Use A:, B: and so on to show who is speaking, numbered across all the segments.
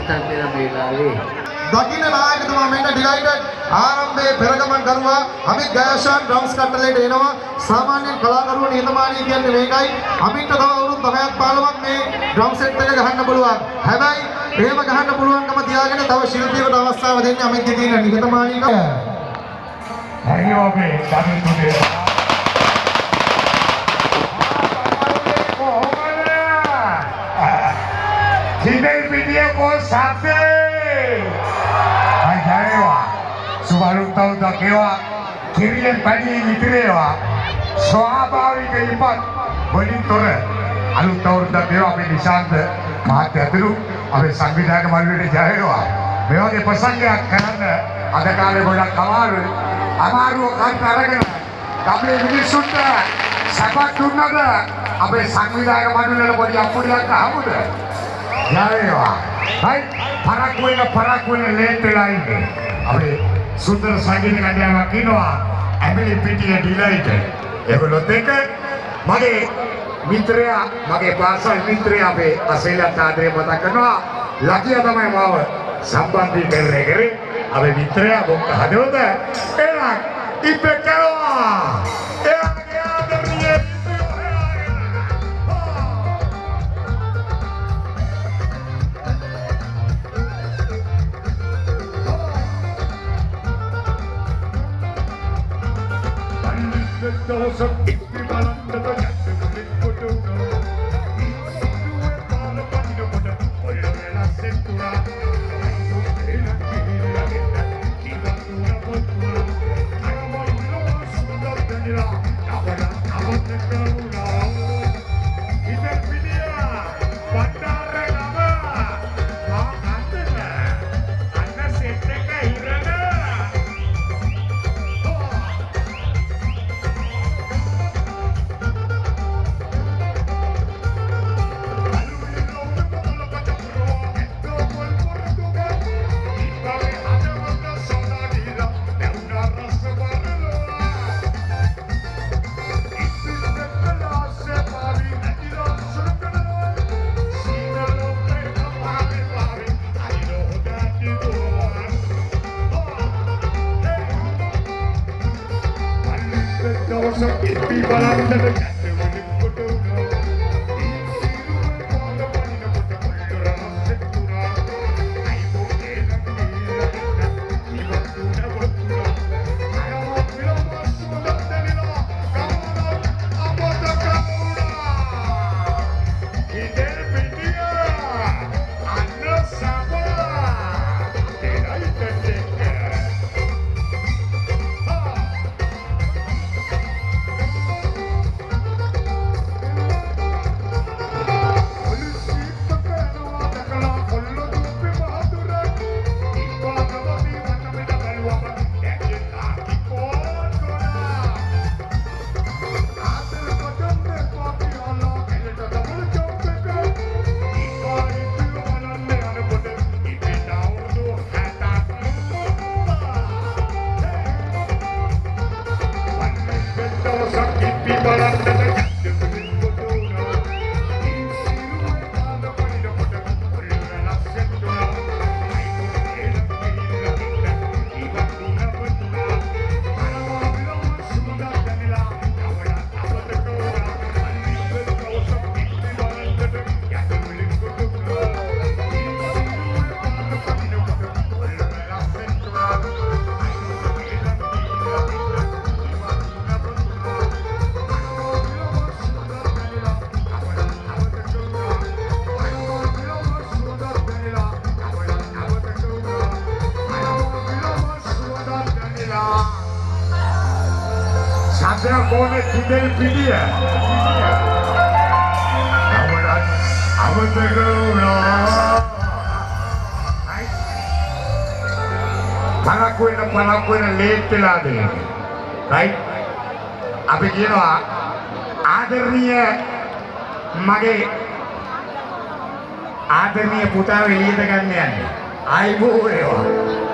A: නැත්නම් පෙර වේලාවේ
B: දකින්න නායකතුමා මෙන්න ඩිලයිටඩ් ආරම්භයේ පෙරගමන් කරුවා අමිත් ගයශාන් ඩ්‍රම්ස් කට්ටලයට එනවා. සාමාන්‍යයෙන් කලාකරුවෝ නිහතමානී කියන්නේ මේකයි. අමිත්ට තව අවුරුදු 10ක් 15ක් මේ ඩ්‍රම් සෙට් එක ගහන්න පුළුවන්. හැබැයි එහෙම ගහන්න පුළුවන්කම තියාගෙන තව ශිල්පියෙකුට අවස්ථාව දෙන්නේ අමිත්ගේ තියෙන නිහතමානීකම.
C: අයියෝ මේ සමිතුනේ Jinai video ko sabi. Ay jarewa. Subaru tahu dah kewa. Kirian pani nitrewa. Soabawi ke ipat. Beli tore. Alu tahu dah kewa beli sante. Mati atuh. Abe sanggida ke malu de jarewa. Mewa ke pesan dia kerana ada kali bodak kamaru. Amaru kan karagan. Kami ini sudah. Sahabat tunada. Abe sanggida ke malu de bodi apa dia kamu dah. Jarewa. Baik, para kuena letela ini. Abe sunder sanggih dengan dia makinoa. Emily Piti delighted. Ego teka, mage mitra, mage bahasa mitra abe asela tadre mata kenoa. Lagi ada mai mau sambandi kerre. Abe mitra bongka hadoda. Enak, ipekawa. Enak ada dia. Those of people under the Jinai video. Para kuena letela de. Right? Abe කියනවා ආදරණීය මගේ ආදරණීය පුතාව එළියට ගන්න යන්නේ. ආයිබෝ වේවා.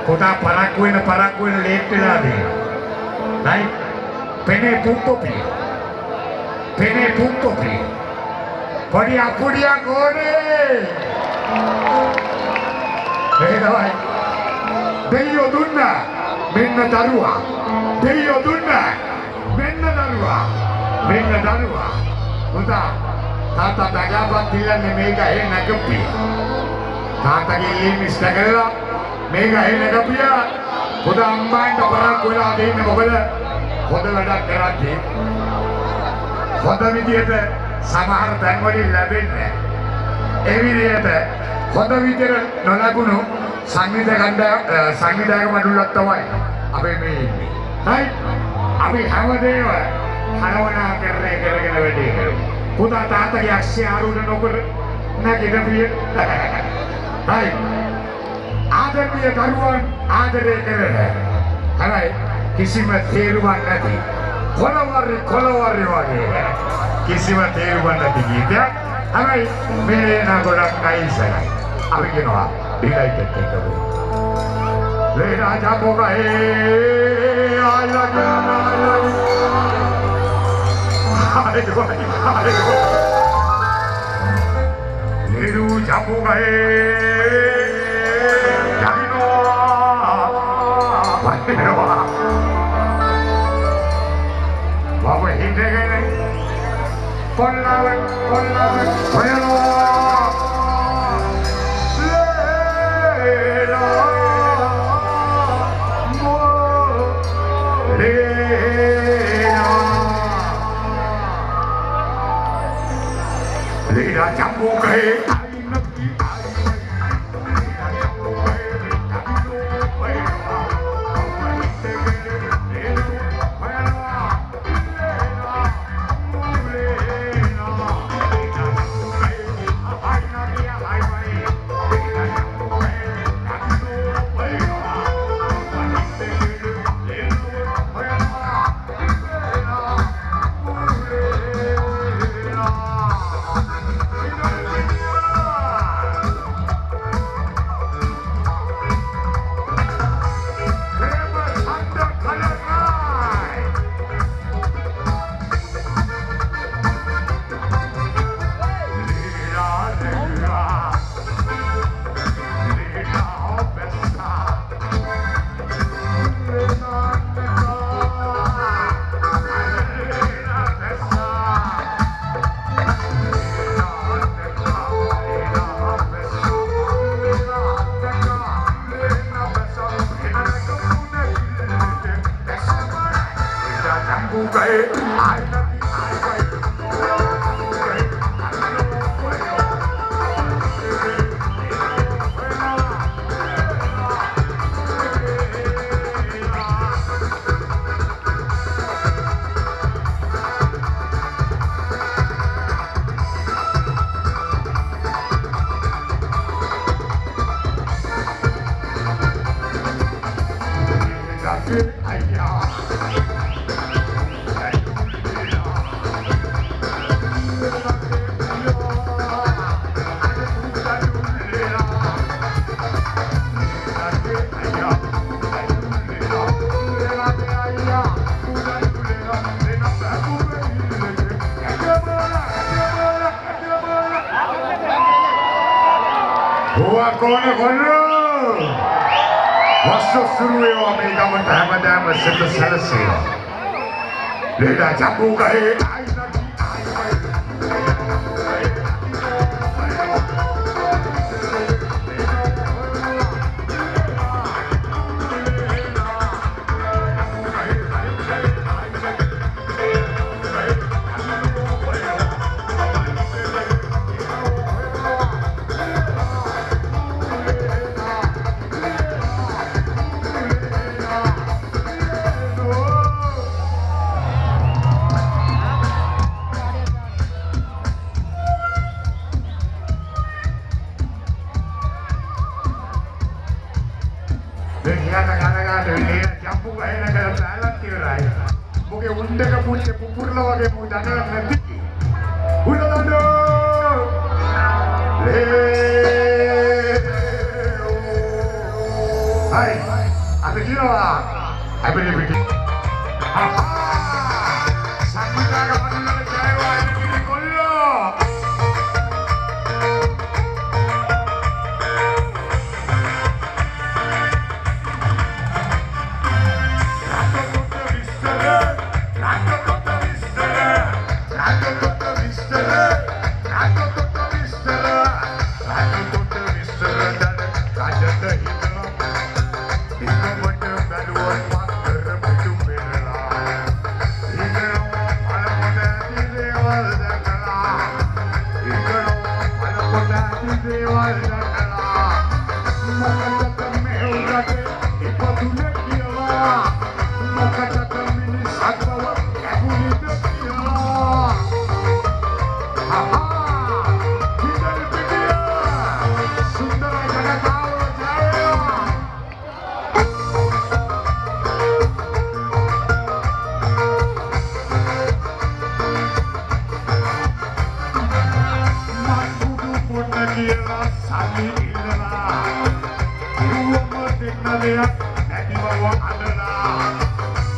C: පුතා පරක් වෙන ලේට් වෙලා දෙන්න. right? Pene punto pi. Podia gore. ඒ තමයි දෙයියෝ දුන්නා මෙන්න දරුවා දෙයියෝ දුන්නා මෙන්න දරුවා පුතා තාත්තා දගාපත් දිල්ලන්නේ මේක එහෙ නැගපිය තාත්තගේ ඉල්ලීම ඉෂ්ට කරලා මේක එහෙ නැගපිය පුතා අම්මාන්ට පරක් වෙලා දෙන්න මොකද හොඳ වැඩක් කරන්නේ හොඳ විදියට සමහර තැන් වලින් ලැබෙන්නේ ඒ විදියට හොඳ විදියට නොලැබුණු සංවිධායක මඩුල්ලක් තමයි අපේ මේ ඉන්නේ. right? අපි හැමදේම හරවනා කරගෙන වැඩේ කරමු. පුතා තාත්තගේ අක්ෂය ආරූඪ නොකර නැගිටපිය. right? ආදරණීය දරුවන් ආදරය කරන හැබැයි කිසිම තේරුමක් නැති කොළවරි වගේ කිසිම තේරුමක් නැති ගීතයක්. හැබැයි මේ නා ගොඩක් කයිසයි. අපි කියනවා ඩිලයිට් එකක් කරමු. Leda Jambuga hey I love you Ledu Jambuga hey Jamino Baba hindegene Kollawe Koyalo Leda Jambuga hey Leda Jambuga hey දෙයක් නැති බව අදලා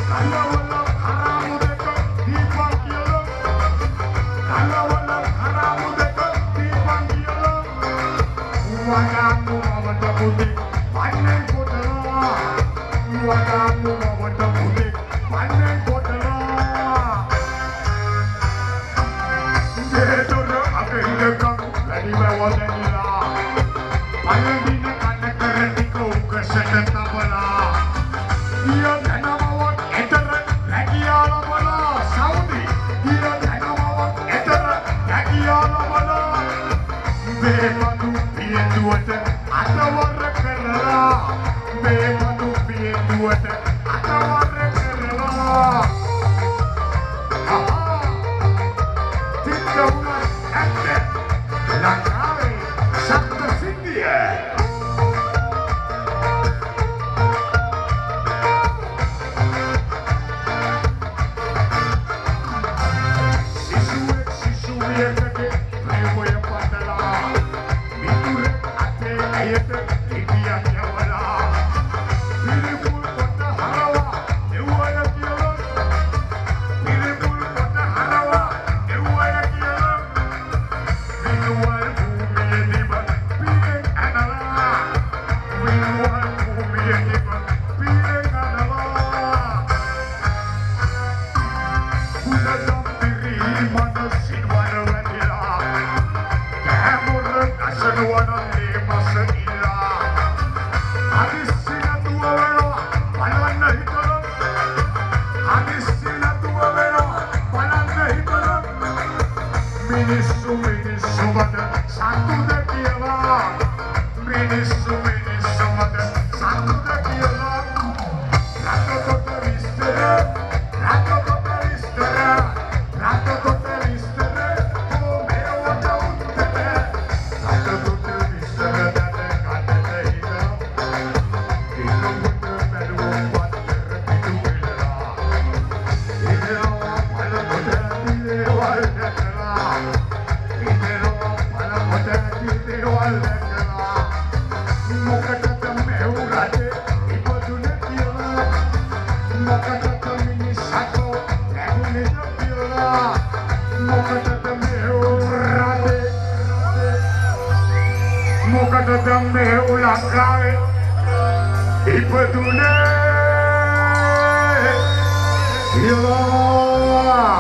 C: කන්නවල හරාමු දෙක දීපන් කියලා කන්නවල හරාමු දෙක දීපන් කියලා වඩාමු මවට පුතේ වන්නේ කොටලා වඩාමු මවට පුතේ වන්නේ කොටලා දෙතොර අපේ ඉලක්කම් වැඩි බව දැනලා අයදින කන්න කරටි කෝකසට තබලා ඊය ධනමවත් එතර රැකියාල බලා සෞදි ඊය ධනමවත් එතර රැකියාල බලා මේමනු පියදුවට අතවර කරලා මේමනු පියදුවට අතවර කරලා තිත්තමුණ ඇත්ත ලංකාවේ සත්‍ය සිද්ධිය සිසුවෙක්ට ප්‍රේමය පතලා මිතුරෙක් අතේ ඇයට ඉතියක් යවලා පිළිකුල් කොට හරවා එව්වය කියලා පිළිකුල් කොට හරවා එව්වය කියලා විනුවල් භූමියේ දිව පිරෙන් ඇනලා විනුවල් භූමියේ දිව පිරෙන් ඇනලා කුඩම් පිරි මනසින් වරවැදිලා කැමුර අසනුවනන්නේ මස ඉලා හදිස්සි නැතුව වෙනවා බලන්න හිතනවා හදිස්සි නැතුව වෙනවා බලන්න හිතනවා මිනිස්සු මත සතුද කියලා මිනිස්සු මත සතුද කියලා රටකොට විස්තර රටකොට විස්තර රටකොට විස්තර මේවට උත්තර රටකොට විස්තර දැනගන්නට හිතනවා ඉක්මනට බැලුවොත් වත්තර පිටු වෙලා ඉතනවා බලකොට දිලේවල් දැකලා ඉතනවා බලකොට දිලේවල් දැකලා මොකටද මෙව රටේ ඉපදුනේ කියලා මොකටද මිනිස්සු ලැබුණේ කියලා මොකටද මෙව රටේ මොකටද මෙව ලංකාවේ ඉපදුනේ කියලා.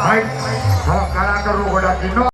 C: හයි කලාකරු ගොඩක් ඉන්නවා.